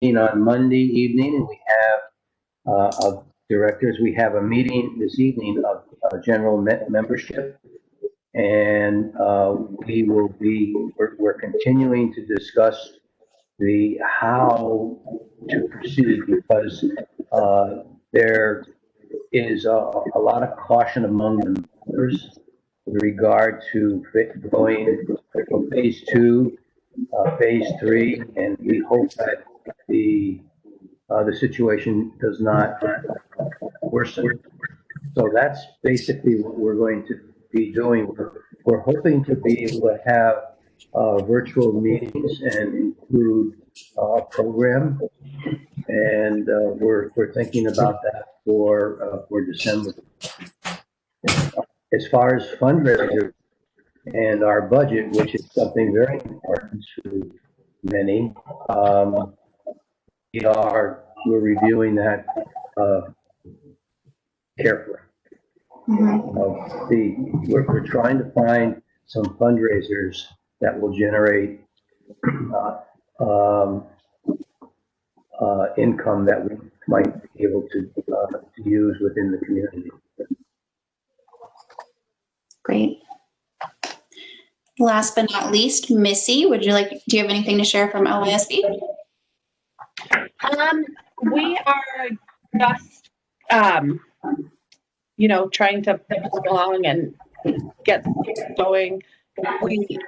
on Monday evening, and we have of directors. We have a meeting this evening of general membership, and we're continuing to discuss the how to proceed because there is a lot of caution among the members with regard to going from phase two, phase three, and we hope that the situation does not worsen. So that's basically what we're going to be doing. We're hoping to be able to have virtual meetings and include a program, and we're thinking about that for December. As far as fundraisers and our budget, which is something very important to many, we're reviewing that carefully. We're trying to find some fundraisers that will generate income that we might be able to use within the community. Great. Last but not least, Missy, do you have anything to share from LISB? We are just, trying to move along and get going.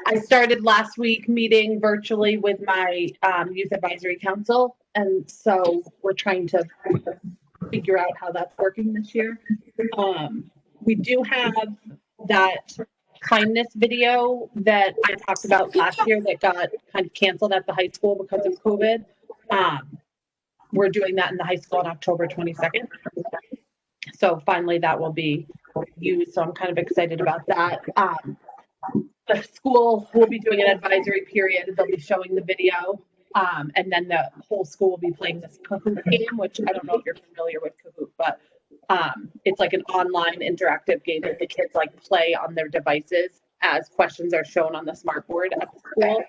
I started last week meeting virtually with my youth advisory council, and so we're trying to figure out how that's working this year. We do have that kindness video that I talked about last year that got kind of canceled at the high school because of COVID. We're doing that in the high school on October 22nd. So finally that will be used. So I'm kind of excited about that. The school will be doing an advisory period. They'll be showing the video. And then the whole school will be playing this Kahoot game, which I don't know if you're familiar with Kahoot, but it's like an online interactive game that the kids play on their devices as questions are shown on the smart board at the school.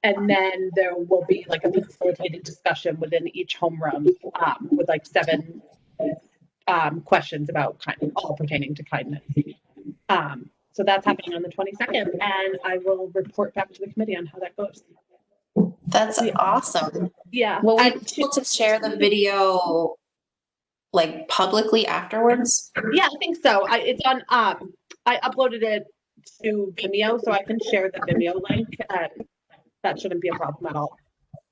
And then there will be a facilitated discussion within each homeroom with 7 questions about all pertaining to kindness. So that's happening on the 22nd, and I will report back to the committee on how that goes. That's awesome. Yeah. Will we be able to share the video publicly afterwards? Yeah, I think so. It's on. I uploaded it to Vimeo, so I can share the Vimeo link. That shouldn't be a problem at all.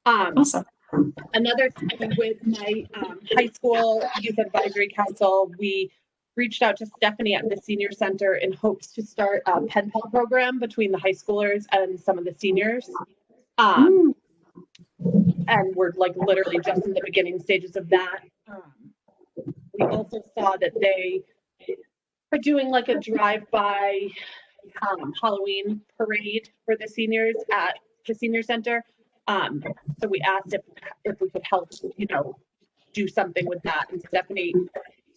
Awesome. Another thing with my high school youth advisory council, we reached out to Stephanie at the senior center in hopes to start a pen pal program between the high schoolers and some of the seniors. And we're literally just in the beginning stages of that. We also saw that they are doing a drive-by Halloween parade for the seniors at the senior center. So we asked if we could help, do something with that. And Stephanie,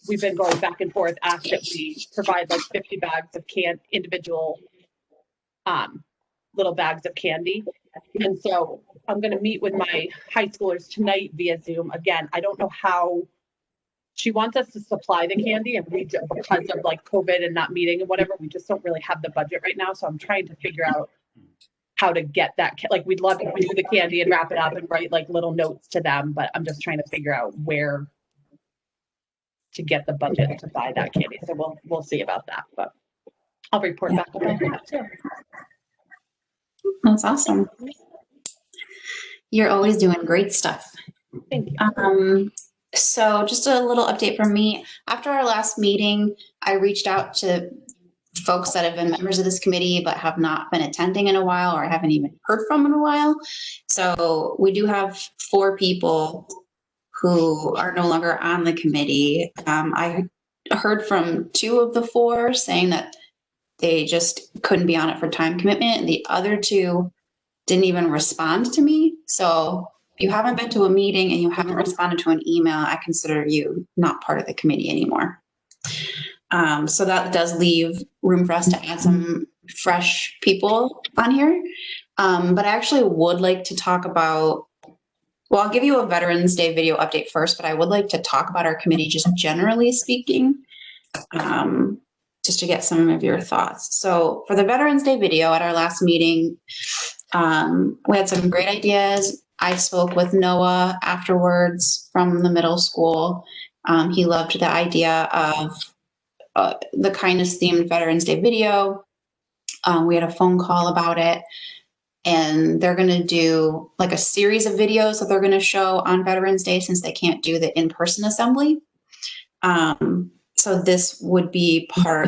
we've been going back and forth, asked that we provide 50 bags of individual little bags of candy. And so I'm going to meet with my high schoolers tonight via Zoom. Again, I don't know how she wants us to supply the candy, and we just, because of COVID and not meeting and whatever, we just don't really have the budget right now. So I'm trying to figure out how to get that. We'd love to do the candy and wrap it up and write little notes to them, but I'm just trying to figure out where to get the budget to buy that candy. So we'll see about that, but I'll report back about that too. That's awesome. You're always doing great stuff. Thank you. So just a little update from me. After our last meeting, I reached out to folks that have been members of this committee but have not been attending in a while or haven't even heard from in a while. So we do have 4 people who are no longer on the committee. I heard from 2 of the 4 saying that they just couldn't be on it for time commitment. And the other 2 didn't even respond to me. So if you haven't been to a meeting and you haven't responded to an email, I consider you not part of the committee anymore. So that does leave room for us to add some fresh people on here. But I actually would like to talk about Well, I'll give you a Veterans Day video update first, but I would like to talk about our committee just generally speaking, just to get some of your thoughts. So for the Veterans Day video at our last meeting, we had some great ideas. I spoke with Noah afterwards from the middle school. He loved the idea of the kindness themed Veterans Day video. We had a phone call about it. And they're going to do like a series of videos that they're going to show on Veterans Day since they can't do the in-person assembly. So this would be part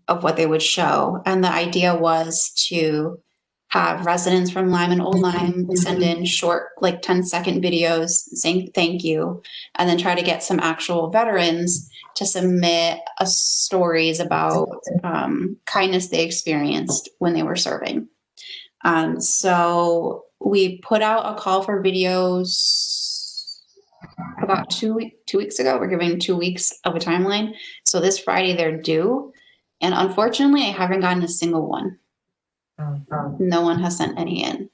of what they would show. And the idea was to have residents from Lyme and Old Lyme send in short, like 10-second videos saying thank you, and then try to get some actual veterans to submit stories about kindness they experienced when they were serving. So we put out a call for videos about two weeks ago. We're giving 2 weeks of a timeline. So this Friday they're due. And unfortunately, I haven't gotten a single one. No one has sent any in.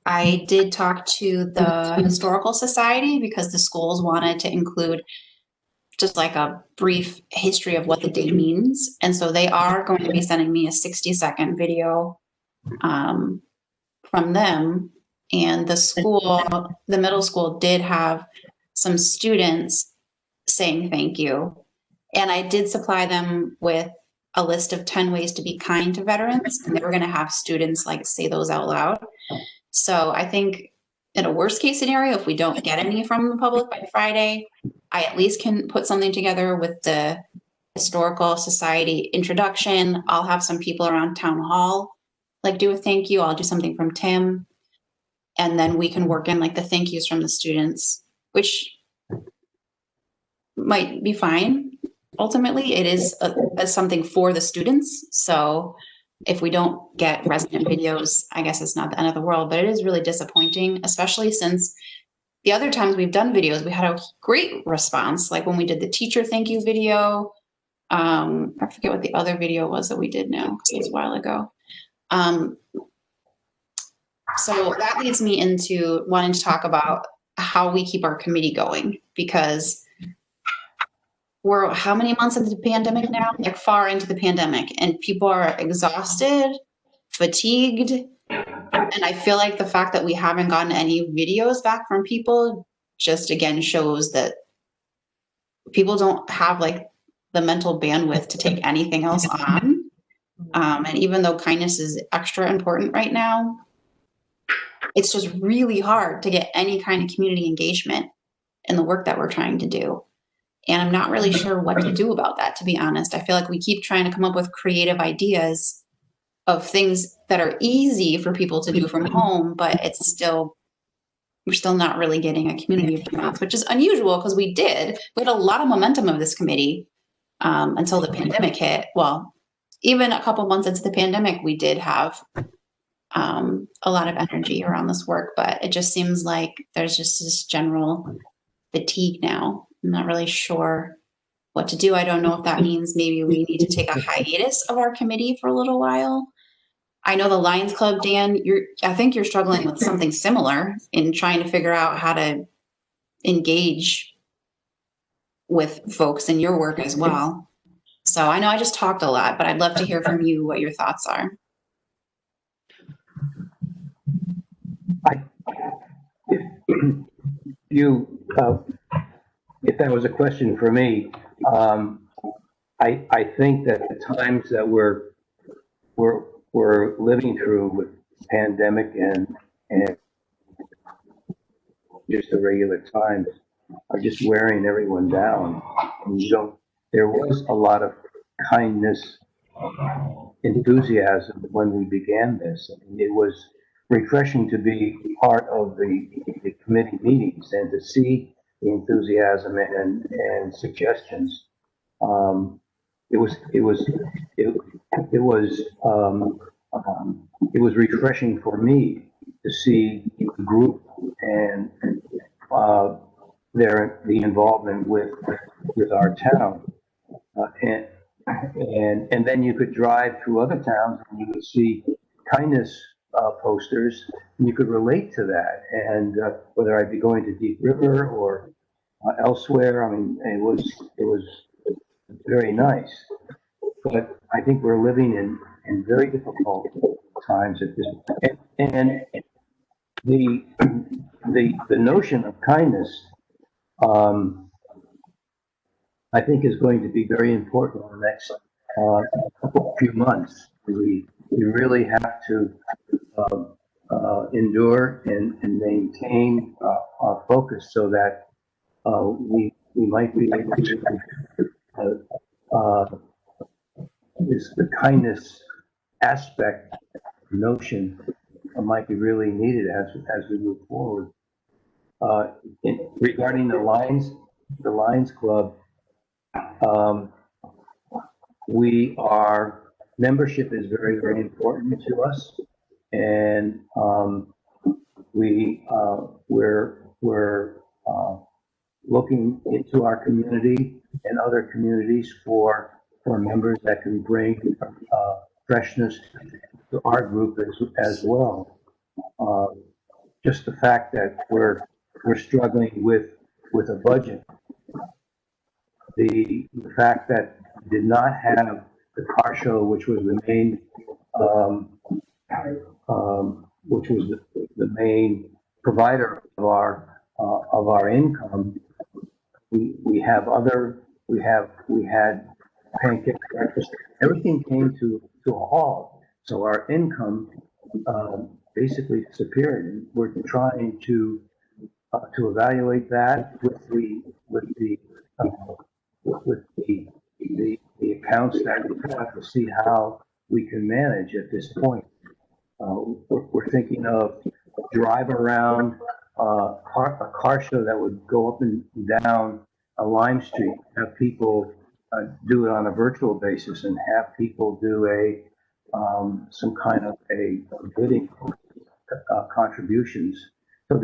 I did talk to the Historical Society because the schools wanted to include just like a brief history of what the day means. And so they are going to be sending me a 60-second video from them. And the school, the middle school, did have some students saying thank you. And I did supply them with a list of 10 ways to be kind to veterans. And they were going to have students like say those out loud. So I think in a worst case scenario, if we don't get any from the public by Friday, I at least can put something together with the Historical Society introduction. I'll have some people around town hall like do a thank you. I'll do something from Tim. And then we can work in like the thank yous from the students, which might be fine. Ultimately, it is something for the students. So if we don't get resident videos, I guess it's not the end of the world, but it is really disappointing, especially since the other times we've done videos, we had a great response. Like when we did the teacher thank you video. I forget what the other video was that we did now, because it was a while ago. So that leads me into wanting to talk about how we keep our committee going, because we're how many months into the pandemic now? Like far into the pandemic, and people are exhausted, fatigued. And I feel like the fact that we haven't gotten any videos back from people just again shows that people don't have like the mental bandwidth to take anything else on. And even though kindness is extra important right now, it's just really hard to get any kind of community engagement in the work that we're trying to do. And I'm not really sure what to do about that, to be honest. I feel like we keep trying to come up with creative ideas of things that are easy for people to do from home, but we're still not really getting a community response, which is unusual because we had a lot of momentum of this committee until the pandemic hit. Well, even a couple months into the pandemic, we did have a lot of energy around this work, but it just seems like there's just this general fatigue now. I'm not really sure what to do. I don't know if that means maybe we need to take a hiatus of our committee for a little while. I know the Lions Club, Dan, I think you're struggling with something similar in trying to figure out how to engage with folks in your work as well. So I know I just talked a lot, but I'd love to hear from you what your thoughts are. If that was a question for me, I think that the times that we're living through with pandemic and just the regular times are just wearing everyone down. And there was a lot of kindness, enthusiasm when we began this. I mean, it was refreshing to be part of the committee meetings and to see the enthusiasm and suggestions. It was refreshing for me to see the group and the involvement with our town, and then you could drive through other towns and you would see kindness posters you could relate to that. And whether I'd be going to Deep River or elsewhere, I mean, it was very nice. But I think we're living in very difficult times at this point. And the notion of kindness, I think, is going to be very important in the next few months. We really have to endure and maintain our focus so that we might be able to the kindness aspect notion might be really needed as we move forward. Regarding the Lions Club, membership is very, very important to us, and we're looking into our community and other communities for members that can bring freshness to our group as well. Just the fact that we're struggling with a budget, the fact that we did not have the car show, which was the main provider of our income. We had pancake breakfast. Everything came to a halt. So our income basically disappeared, and we're trying to evaluate that with the accounts that we have to see how we can manage at this point. We're thinking of drive around a car show that would go up and down a Lime Street, have people do it on a virtual basis, and have people do some kind of a bidding contributions. So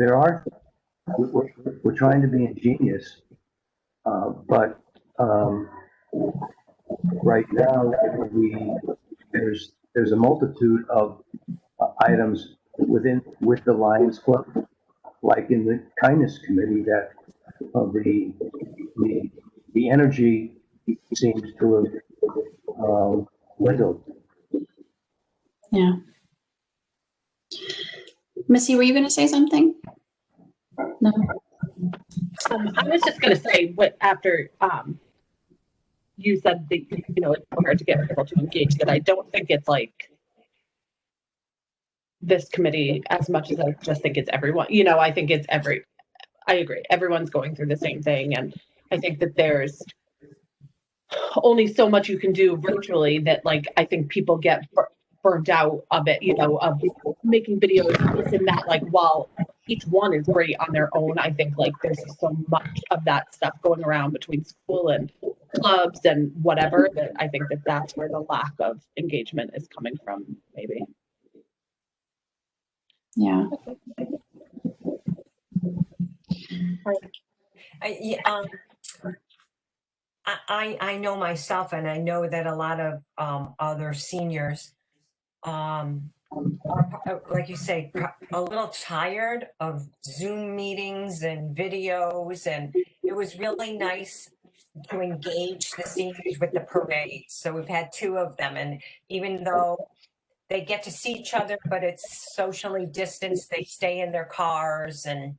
we're trying to be ingenious, but right now there's a multitude of items with the Lions Club, like in the kindness committee, that the energy seems to have dwindled. Yeah. Missy, were you going to say something? No. I was just going to say, after you said that, it's hard to get people to engage, that I don't think it's like this committee as much as I just think it's everyone. I think it's I agree. Everyone's going through the same thing. And I think that there's only so much you can do virtually, that I think people get burnt out of it, of making videos, this and that, while each one is great on their own. I think there's so much of that stuff going around between school and clubs and whatever, that I think that's where the lack of engagement is coming from, maybe. Yeah. I know myself, and I know that a lot of other seniors are, like you say, a little tired of Zoom meetings and videos, and it was really nice to engage the seniors with the parades. So we've had 2 of them, and even though they get to see each other, but it's socially distanced, they stay in their cars, and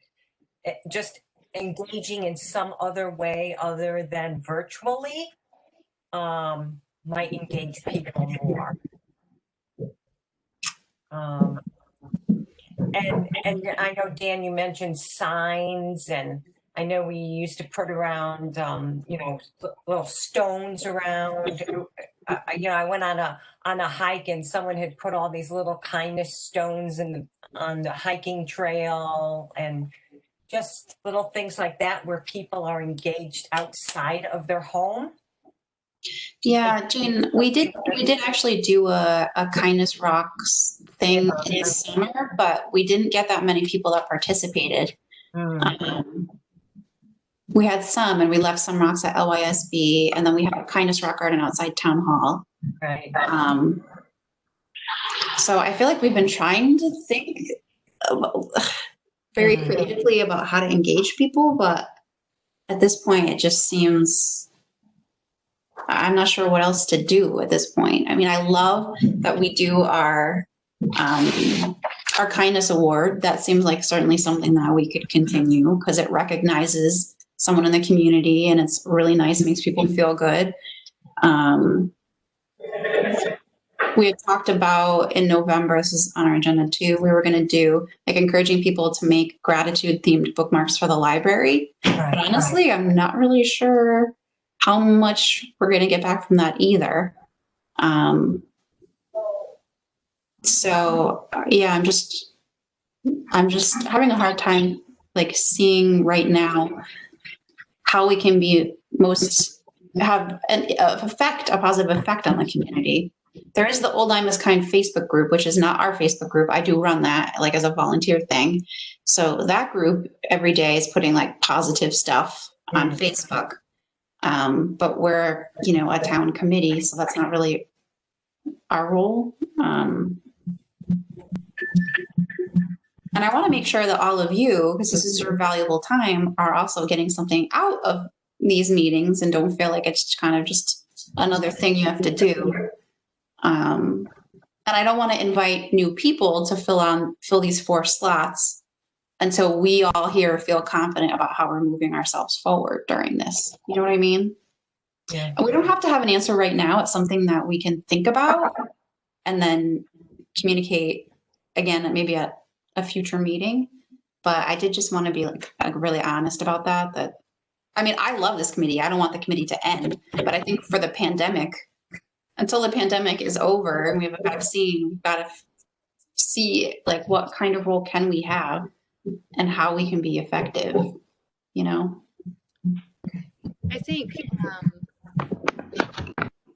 just engaging in some other way other than virtually might engage people more. And I know, Dan, you mentioned signs, and I know we used to put around, little stones around. I went on a hike, and someone had put all these little kindness stones on the hiking trail, and just little things like that where people are engaged outside of their home. Yeah, Jane, we did actually do a kindness rocks thing this summer, but we didn't get that many people that participated. We had some, and we left some rocks at LYSB, and then we had a kindness rock garden outside town hall. Right. So I feel like we've been trying to think very Mhm. creatively about how to engage people, but at this point, it just seems I'm not sure what else to do at this point. I mean, I love that we do our kindness award. That seems like certainly something that we could continue because it recognizes someone in the community and it's really nice. It makes people feel good. We had talked about in November, this is on our agenda too, we were going to do like encouraging people to make gratitude themed bookmarks for the library. Right. But honestly, I'm not really sure how much we're going to get back from that either. So yeah, I'm just having a hard time like seeing right now how we can be most have a positive effect on the community. There is the Old I'm Is Kind Facebook group, which is not our Facebook group. I do run that like as a volunteer thing. So that group every day is putting like positive stuff on Facebook. But we're, a town committee, so that's not really our role. And I want to make sure that all of you, because this is your valuable time, are also getting something out of these meetings and don't feel like it's kind of just another thing you have to do. And I don't want to invite new people to fill these 4 slots until we all here feel confident about how we're moving ourselves forward during this. You know what I mean? Yeah. And we don't have to have an answer right now. It's something that we can think about and then communicate again, maybe at a future meeting. But I did just want to be like really honest about that. I mean, I love this committee. I don't want the committee to end, but I think for the pandemic, until the pandemic is over and we have a vaccine, we've got to see like what kind of role can we have and how we can be effective, I think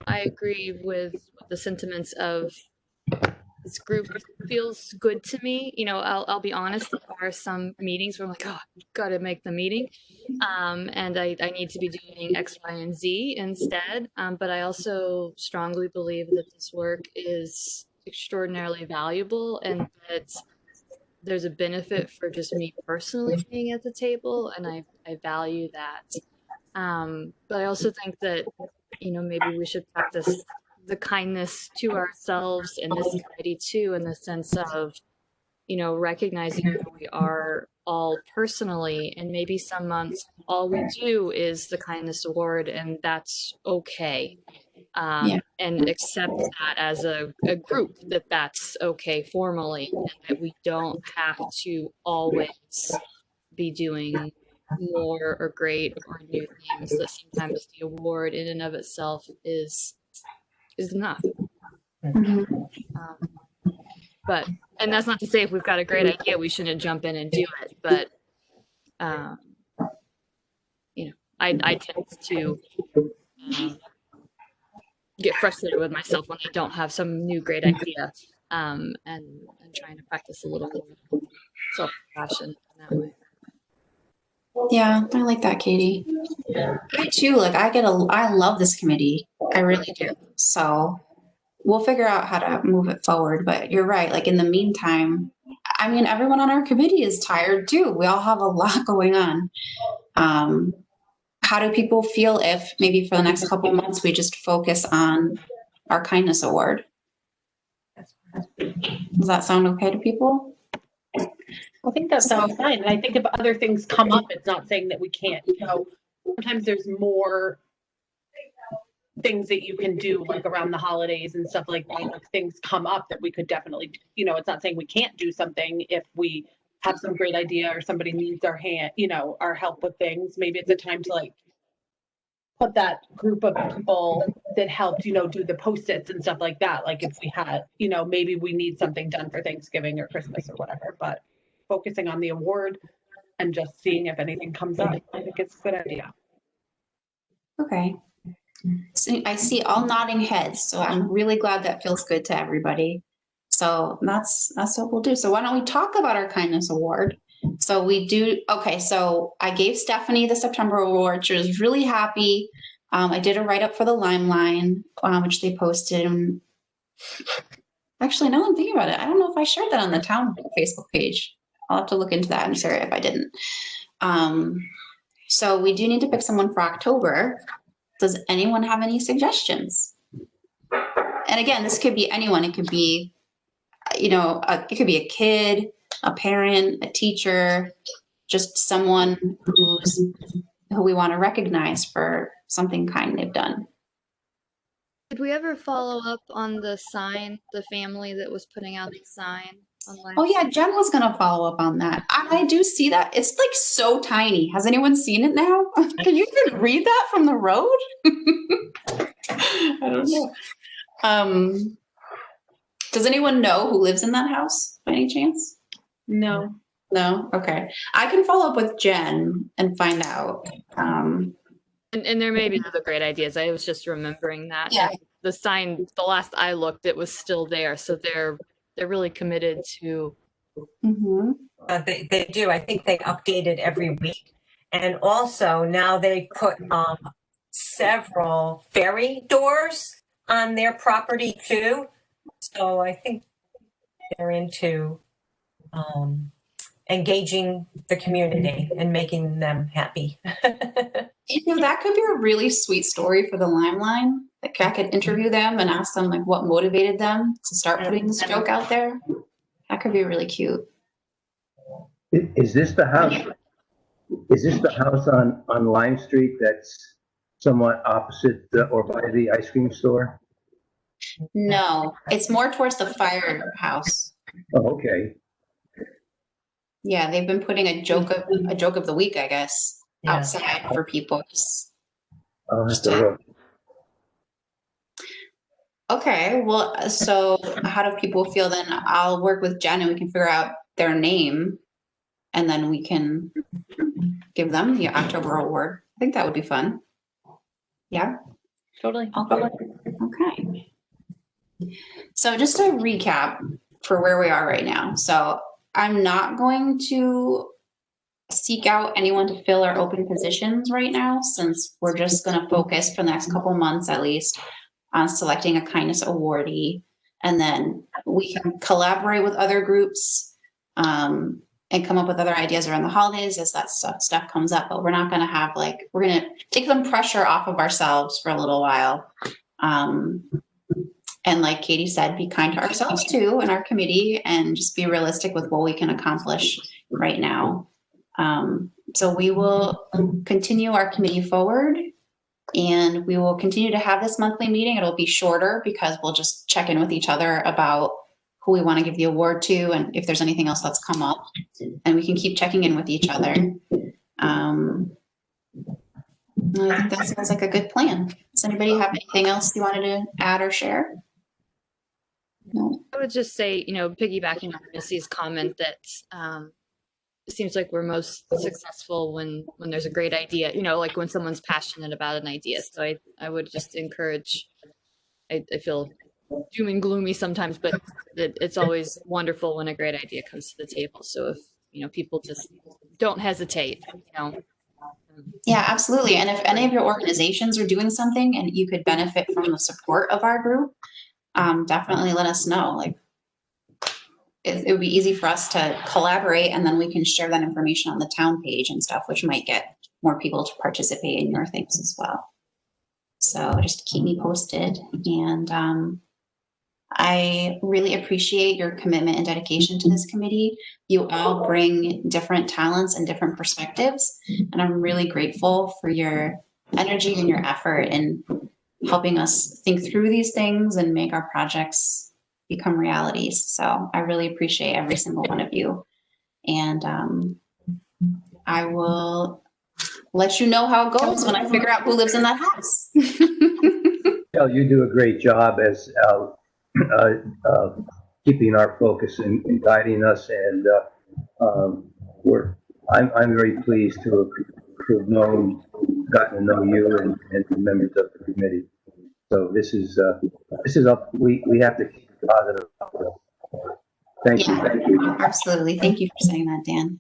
I agree with the sentiments of this group feels good to me. I'll be honest, there are some meetings where I'm like, oh, gotta make the meeting. And I need to be doing X, Y, and Z instead. But I also strongly believe that this work is extraordinarily valuable and that there's a benefit for just me personally being at the table, and I value that. But I also think that, maybe we should practice the kindness to ourselves in this committee too, in the sense of, recognizing who we are all personally, and maybe some months all we do is the kindness award, and that's okay. And accept that as a group, that's okay formally, and that we don't have to always be doing more or great or new things, that sometimes the award in and of itself is enough. But, and that's not to say if we've got a great idea, we shouldn't jump in and do it. But, I tend to get frustrated with myself when I don't have some new great idea, and trying to practice a little more self-compassion in that way. Yeah, I like that, Katie. I too, I love this committee. I really do. So we'll figure out how to move it forward. But you're right. Like in the meantime, I mean, everyone on our committee is tired too. We all have a lot going on. How do people feel if maybe for the next couple of months, we just focus on our kindness award? Does that sound okay to people? I think that sounds fine. And I think if other things come up, it's not saying that we can't, sometimes there's more things that you can do like around the holidays and stuff like that. Like things come up that we could definitely, it's not saying we can't do something if we have some great idea or somebody needs our hand, our help with things. Maybe it's a time to like put that group of people that helped, do the Post-its and stuff like that. Like if we had, maybe we need something done for Thanksgiving or Christmas or whatever, but focusing on the award and just seeing if anything comes up, I think it's a good idea. Okay. So I see all nodding heads, so I'm really glad that feels good to everybody. So that's what we'll do. So why don't we talk about our kindness award? So we do. Okay. So I gave Stephanie the September award. She was really happy. I did a write-up for the Limeline, which they posted. Actually, now I'm thinking about it, I don't know if I shared that on the town Facebook page. I'll have to look into that. I'm sorry if I didn't. So we do need to pick someone for October. Does anyone have any suggestions? And again, this could be anyone. It could be, it could be a kid, a parent, a teacher, just someone who we want to recognize for something kind they've done. Did we ever follow up on the sign, the family that was putting out the sign online? Oh yeah, Jen was gonna follow up on that. I do see that. It's like so tiny. Has anyone seen it now? Can you even read that from the road? I don't know. Does anyone know who lives in that house by any chance? No. No? Okay. I can follow up with Jen and find out. And there may be other great ideas. I was just remembering that. Yeah. The sign, the last I looked, it was still there. So they're really committed to. Mhm. They do. I think they update it every week. And also now they put several ferry doors on their property too. So I think they're into engaging the community and making them happy. That could be a really sweet story for the Limeline. Like I could interview them and ask them like what motivated them to start putting this joke out there. That could be really cute. Is this the house? Is this the house on Lime Street that's somewhat opposite or by the ice cream store? No, it's more towards the firehouse. Oh, okay. Yeah, they've been putting a joke of the week, I guess, Yeah. outside for people. I'll have to look. Okay, well, so how do people feel then? I'll work with Jen and we can figure out their name and then we can give them the October award. I think that would be fun. Yeah? Totally. Okay. So just to recap for where we are right now. So I'm not going to seek out anyone to fill our open positions right now, since we're just going to focus for the next couple months at least on selecting a kindness awardee. And then we can collaborate with other groups and come up with other ideas around the holidays as that stuff comes up. But we're not going to have we're going to take some pressure off of ourselves for a little while. And like Katie said, be kind to ourselves too in our committee and just be realistic with what we can accomplish right now. So we will continue our committee forward and we will continue to have this monthly meeting. It'll be shorter because we'll just check in with each other about who we want to give the award to and if there's anything else that's come up, and we can keep checking in with each other. I think that sounds like a good plan. Does anybody have anything else you wanted to add or share? No. I would just say, piggybacking on Missy's comment that it seems like we're most successful when there's a great idea, like when someone's passionate about an idea. So I would just encourage, I feel doom and gloomy sometimes, but it's always wonderful when a great idea comes to the table. So if, people just don't hesitate, Yeah, absolutely. And if any of your organizations are doing something and you could benefit from the support of our group, definitely let us know. It would be easy for us to collaborate and then we can share that information on the town page and stuff, which might get more people to participate in your things as well. So just keep me posted. And I really appreciate your commitment and dedication to this committee. You all bring different talents and different perspectives, and I'm really grateful for your energy and your effort in helping us think through these things and make our projects become realities. So I really appreciate every single one of you. And I will let you know how it goes when I figure out who lives in that house. Well, you do a great job as keeping our focus and guiding us, and I'm very pleased to have gotten to know you and the members of the committee. So this is we have to keep it positive. Thank you. Absolutely. Thank you for saying that, Dan.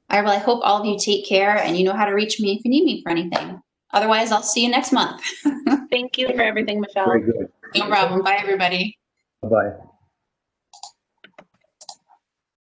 All right, well, I hope all of you take care and you know how to reach me if you need me for anything. Otherwise, I'll see you next month. Thank you for everything, Michelle. Very good. No problem. Bye, everybody. Bye-bye.